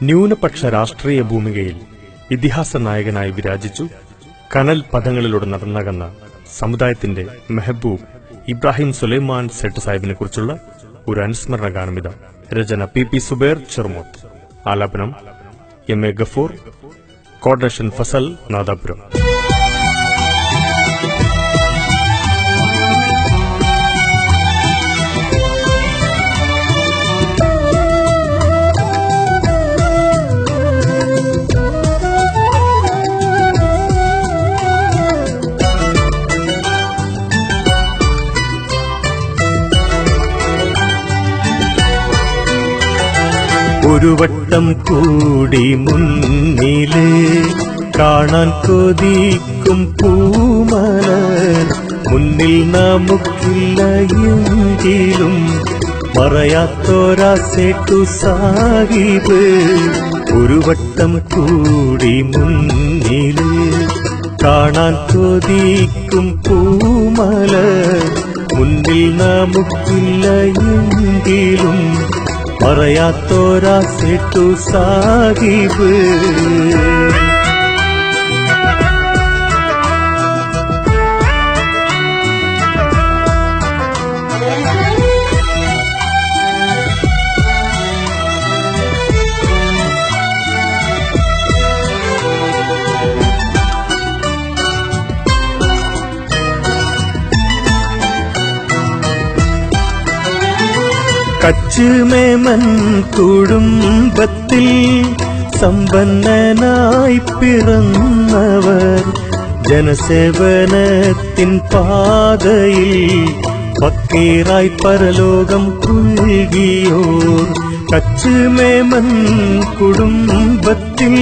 ന്യൂനപക്ഷ രാഷ്ട്രീയ ഭൂമികയിൽ ഇതിഹാസ നായകനായി വിരാജിച്ചു കനൽ പദങ്ങളിലൂടെ നടന്നകന്ന സമുദായത്തിന്റെ മെഹബൂബ് ഇബ്രാഹിം സുലൈമാൻ സെട്ട് സാഹിബിനെ കുറിച്ചുള്ള ഒരു അനുസ്മരണ ഗാനമിത. രചന പി സുബൈർ ചെറുമോത്ത്, ആലാപനം M A Gafoor, coordination Fazal Nadapuram. ഒരു വട്ടം കൂടി മുന്നില് കാണാൻ കൊതിക്കും പൂമലർ മുന്നിൽ നമുക്കില്ല എങ്കിലും പറയാത്തോരാ സേട്ടു സാഹിബ്. ഒരു വട്ടം കൂടി മുന്നില് കാണാൻ കൊതിക്കും പൂമലർ മുന്നിൽ നമുക്കില്ല എങ്കിലും പറയാത്തോരാ സേട്ടു സാഹിബ്. കച്ചുമേമൻ കുടുംബത്തിൽ സമ്പന്നനായി പിറന്നവർ, ജനസേവനത്തിൻ പാതയിൽ ഫക്കീറായി പരലോകം പുൽകിയോർ. കച്ചുമേമൻ കുടുംബത്തിൽ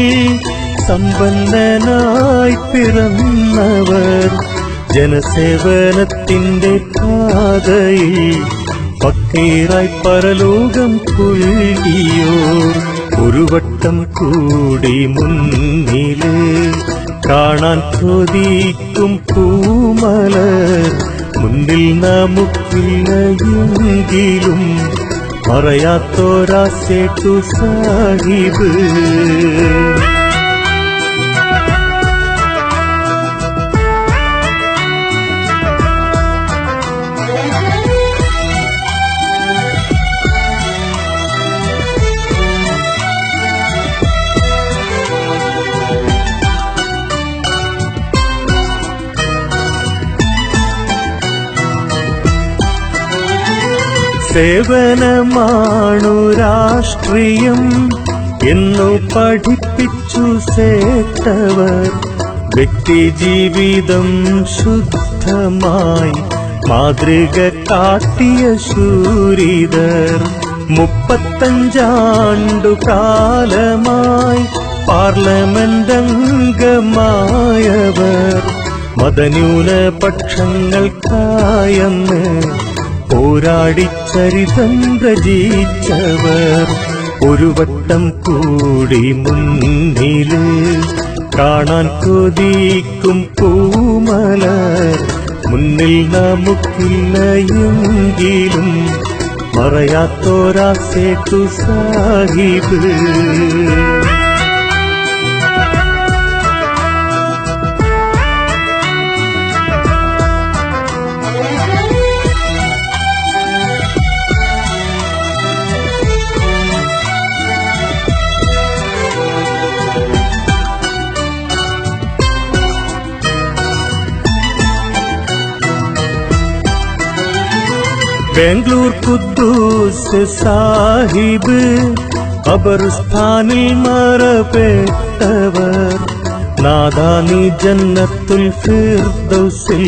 സമ്പന്നനായി പിറന്നവർ, ജനസേവനത്തിന്റെ പാതയിൽ ഫക്കീറായി പരലോകം പുൽകിയോർ. ഒരു വട്ടം കൂടി മുന്നില് കാണാൻ കൊതിക്കും പൂമലർ മുന്നിൽ നമുക്കില്ല എങ്കിലും പറയാത്തോരാ സേട്ടു സാഹിബ്. സേവനമാണു രാഷ്ട്രീയം എന്നു പഠിപ്പിച്ചു സേട്ടവർ, വ്യക്തിജീവിതം ശുദ്ധമായി മാതൃക കാട്ടിയ ശൂരിതർ. 35 കാലമായി പാർലമെന്റ് അംഗമായവർ, മതന്യൂനപക്ഷങ്ങൾക്കായെന്ന് പോരാടി ചരിതം രചിച്ചവർ. ഒരു വട്ടം കൂടി മുന്നില് കാണാൻ കൊതിക്കും പൂമലർ മുന്നിൽ നമുക്കില്ല എങ്കിലും പറയാത്തോരാ സേട്ടു സാഹിബ്. ബാംഗ്ലൂർ ഖുദ്ദൂസ് സാഹിബ് ഖബർസ്ഥാനിൽ മറപ്പെട്ടവർ, നാദാനി ജന്നത്തുൽ ഫിർദൗസിൽ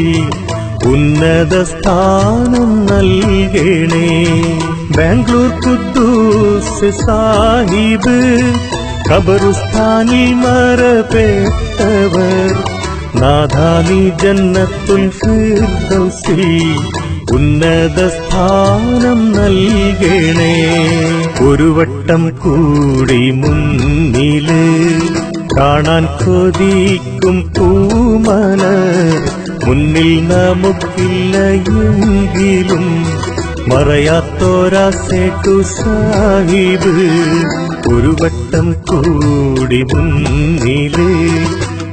ഉന്നത സ്ഥാനം നൽകണേ. ബാംഗ്ലൂർ ഖുദ്ദൂസ് സാഹിബ് ഖബർസ്ഥാനിൽ മറപ്പെട്ടവർ, നാദാനി ജന്നത്തുൽ ഫിർദൗസിൽ ഉന്നത സ്ഥാനം നൽകണേ. ഒരു വട്ടം കൂടി മുന്നില് കാണാൻ കൊതിക്കും പൂമലർ മുന്നിൽ നമുക്കില്ല എങ്കിലും മറയാത്തോരാ സേട്ടു സാഹിബ്. ഒരു വട്ടം കൂടി മുന്നിലേ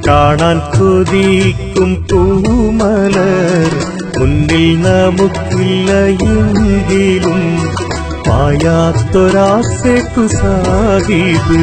കാണാൻ കൊതിക്കും പൂമലർ മുന്നിൽ നമുക്കില്ല എങ്കിലും മായാത്തൊരാസേട്ടു സാഹിബ്.